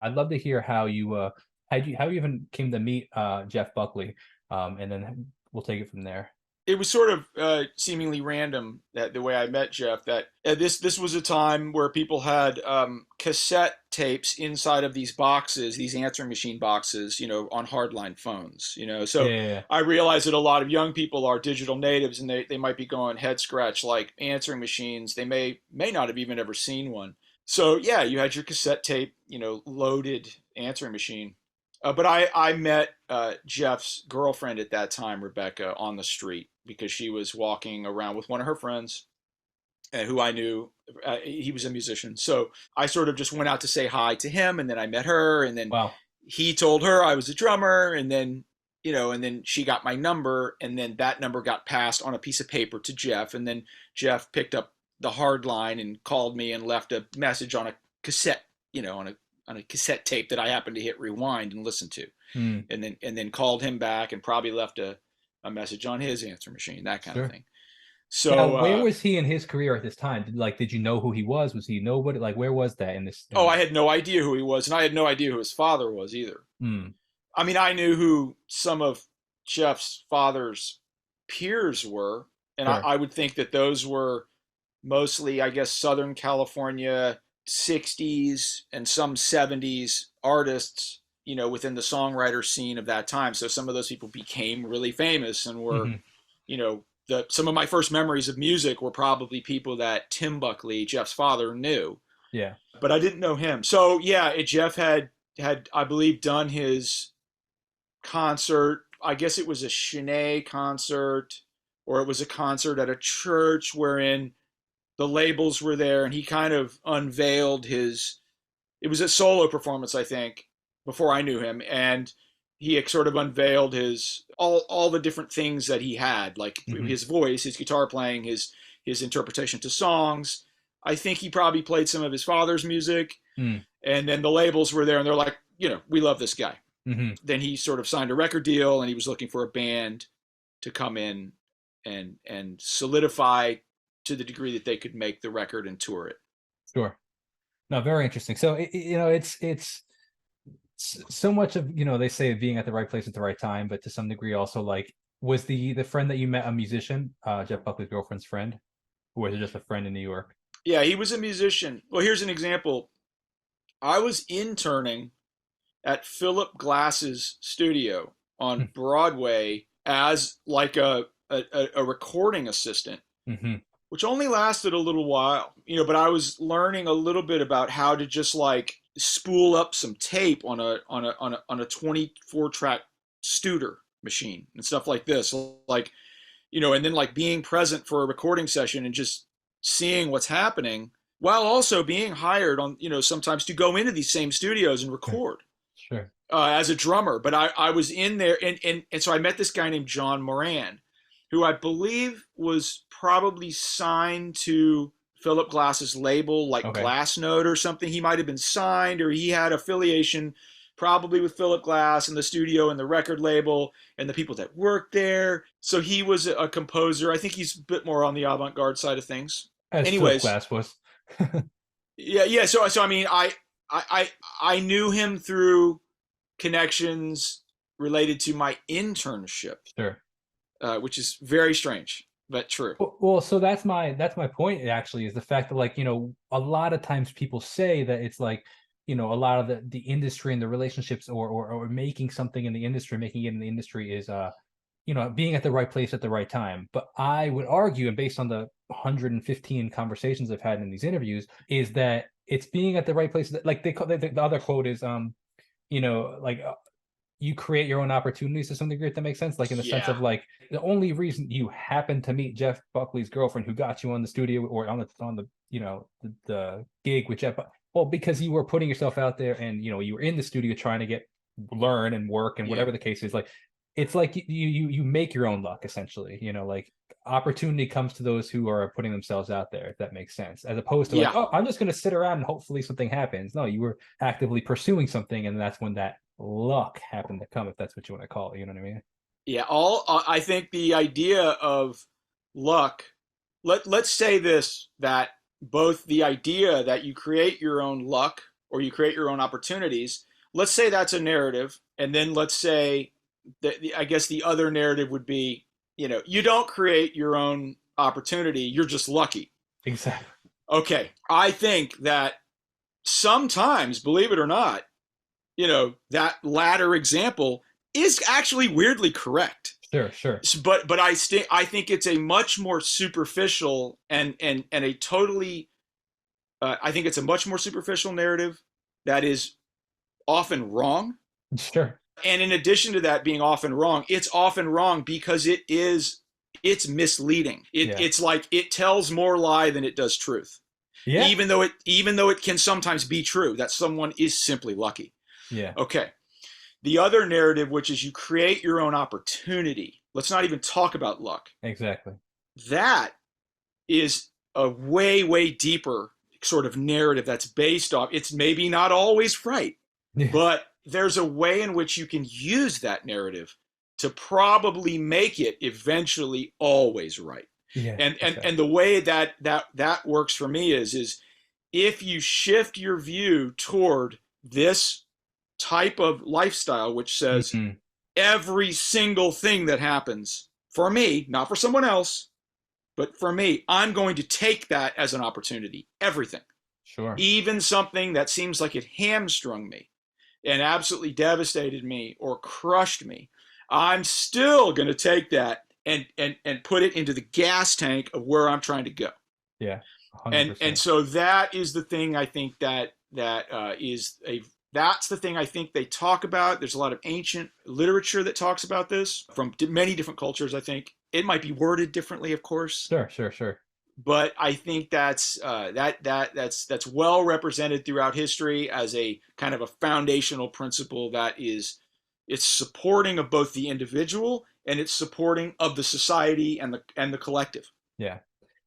I'd love to hear how you even came to meet Jeff Buckley, and then we'll take it from there. It was sort of seemingly random that the way I met Jeff. That this was a time where people had cassette tapes inside of these boxes, these answering machine boxes, on hardline phones. Yeah, So yeah, yeah. I realized that a lot of young people are digital natives, and they might be going head scratch like answering machines. They may not have even ever seen one. So yeah, you had your cassette tape, loaded answering machine. But I met Jeff's girlfriend at that time, Rebecca, on the street because she was walking around with one of her friends who I knew. He was a musician. So I sort of just went out to say hi to him, and then I met her, and then Wow. he told her I was a drummer, and then and then she got my number, and then that number got passed on a piece of paper to Jeff, and then Jeff picked up the hard line and called me and left a message on a cassette, on a cassette tape that I happened to hit rewind and listen to, Mm, and then called him back and probably left a message on his answer machine, that kind of sure. thing. Now, So where was he in his career at this time? Did you know who he was? Was he nobody? Like, where was that in this? I had no idea who he was, and I had no idea who his father was either. Mm, I mean, I knew who some of Jeff's father's peers were, and I, sure. I would think that those were mostly, I guess, Southern California 60s and some 70s artists, within the songwriter scene of that time. So some of those people became really famous and were, Hmm. some of my first memories of music were probably people that Tim Buckley, Jeff's father, knew, Yeah. but I didn't know him. So yeah, Jeff had I believe done his concert. I guess it was a Shanae concert, or it was a concert at a church wherein the labels were there, and he kind of unveiled his. It was a solo performance, I think, before I knew him, and he sort of unveiled his all the different things that he had, like Hmm. his voice, his guitar playing, his interpretation to songs. I think he probably played some of his father's music, Mm, and then the labels were there, and they're like, we love this guy. hmm. Then he sort of signed a record deal, and he was looking for a band to come in and solidify to the degree that they could make the record and tour it. Sure. No, very interesting. So so much of they say being at the right place at the right time, but to some degree also like was the friend that you met a musician, Jeff Buckley's girlfriend's friend, or was it just a friend in New York? Yeah, he was a musician. Well, here's an example. I was interning at Philip Glass's studio on Broadway as like a recording assistant, Mm-hmm. which only lasted a little while, but I was learning a little bit about how to just like spool up some tape on a 24 track Studer machine and stuff like this. Like, and then like being present for a recording session and just seeing what's happening while also being hired on, sometimes to go into these same studios and Sure. record Sure. as a drummer. But I was in there, and so I met this guy named John Moran, who I believe was probably signed to Philip Glass's label, like Okay. Glassnote or something. He might have been signed, or he had affiliation probably with Philip Glass and the studio and the record label and the people that worked there. So he was a composer. I think he's a bit more on the avant-garde side of things. As Philip Anyways, Glass was. yeah, yeah. So I mean, I knew him through connections related to my internship, Sure. which is very strange but true. Well, so that's my point actually is the fact that like, a lot of times people say that it's like, a lot of the industry and the relationships or making something in the industry, making it in the industry is being at the right place at the right time. But I would argue, and based on the 115 conversations I've had in these interviews, is that it's being at the right place. Like the other quote is, like you create your own opportunities to some degree, if that makes sense. Like in the sense Yeah. of like the only reason you happen to meet Jeff Buckley's girlfriend who got you on the studio or on the the gig with Jeff, well, because you were putting yourself out there and you were in the studio trying to learn and work and Yeah. whatever the case is. Like it's like you make your own luck essentially. Like opportunity comes to those who are putting themselves out there, if that makes sense, as opposed to like, Yeah. oh, I'm just going to sit around and hopefully something happens. No, you were actively pursuing something, and that's when that luck happened to come, if that's what you want to call it. You know what I mean? Yeah. I think the idea of luck, let's say this, that both the idea that you create your own luck or you create your own opportunities. Let's say that's a narrative, and then let's say that I guess the other narrative would be, you don't create your own opportunity, you're just lucky. Exactly. Okay, I think that sometimes, believe it or not, that latter example is actually weirdly correct. Sure, sure. But I think it's a much more superficial and a totally I think it's a much more superficial narrative that is often wrong. Sure. And in addition to that being often wrong, it's often wrong because it's misleading. Yeah. It's like it tells more lie than it does truth. Yeah. Even though it can sometimes be true that someone is simply lucky. Yeah. Okay. The other narrative, which is you create your own opportunity. Let's not even talk about luck. Exactly. That is a way, way deeper sort of narrative that's based off. It's maybe not always right, Yeah. but there's a way in which you can use that narrative to probably make it eventually always right. Yeah. And the way that works for me is if you shift your view toward this type of lifestyle, which says Mhm. every single thing that happens for me, not for someone else, but for me, I'm going to take that as an opportunity. Everything, Sure. even something that seems like it hamstrung me and absolutely devastated me or crushed me, I'm still going to take that and put it into the gas tank of where I'm trying to go. Yeah. And 100%. so that is the thing I think that's the thing I think they talk about. There's a lot of ancient literature that talks about this from many different cultures. I think it might be worded differently, of course, Sure, sure, sure. but I think that's well represented throughout history as a kind of a foundational principle that it's supporting of both the individual and it's supporting of the society and the collective. Yeah.